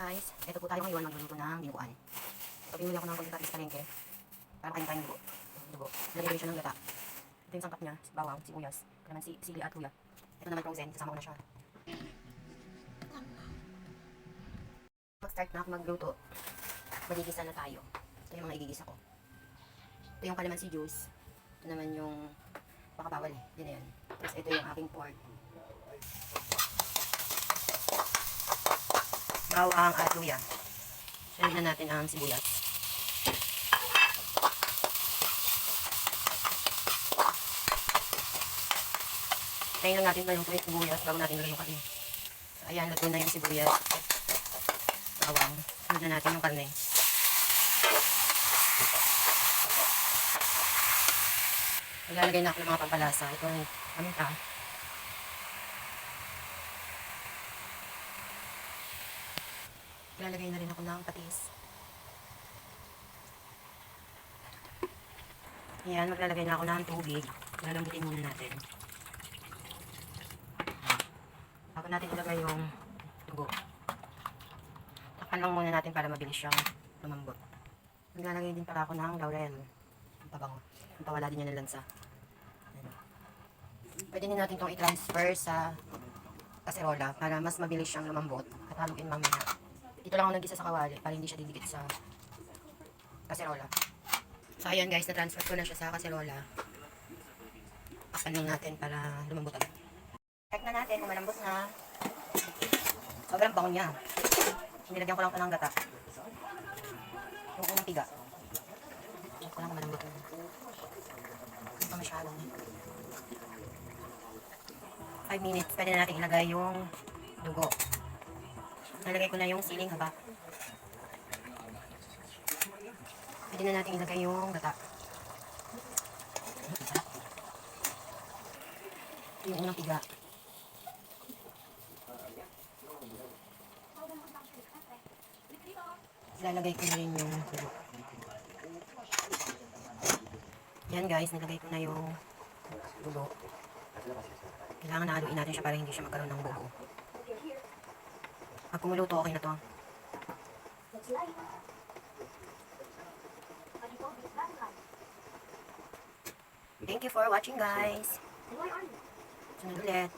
guys, ito po tayo ngayon magluluto ng dinuguan. So, pinuli ako ng konting tatis palengke. Para kain-kain dugo. Dugo. Nalagay siya ng gata. Ito yung sangkap niya, bawang, sibuyas, kalamansi, sili at luya. Ito naman frozen, kasama ko na siya. Mag-start na ako magluto. Magigisa na tayo. Ito yung mga igigisa ko. Ito yung kalamansi juice. Ito naman yung baka bawal eh. Yan na yan. Tapos ito yung aking pork. Bawang at luya. Sunod na natin ang sibuyas. Tayin lang natin maluto yung sibuyas bago natin nilagay yung karne. So, ayan, luto na yung sibuyas. Bawang. Sunod na natin yung karne. Maglalagay na ako ng mga pampalasa. Ito yung paminta. Lalagay na rin ako ng patis. Ayan, maglalagay na ako ng tubig. Lalambutin muna natin. Bago natin ilagay yung dugo. Takpan lang muna natin para mabilis siyang lumambot. Maglalagay din pala ako ng laurel. Ang pabango. Ang pawala din yan ng lansa. Ayan. Pwede din natin itong i-transfer sa kaserola para mas mabilis siyang lumambot at haluin mamaya. Dito lang ako nag-gisa sa kawali para hindi siya didikit sa kaserola. So ayan guys, na-transfer ko na siya sa kaserola. Takpan lang natin para lumambot agad. Check na natin kung malambot na. Sobrang bango niya. Nilagyan ko lang ito ng gata. Yung unang piga. Check ko lang kung malambot na. Hindi pa masyadong. 5 minutes. Pwede na natin ilagay yung dugo. Nalagay ko na yung siling haba. Pwede na natin ilagay yung gata. Ito yung unang piga. Lalagay ko na rin yung dugo. Yan guys, nilagay ko na yung dugo. Kailangan na haluin natin siya para hindi siya magkaroon ng buo. Pag kumuluto, okay na to. Thank you for watching guys. Sunod ulit.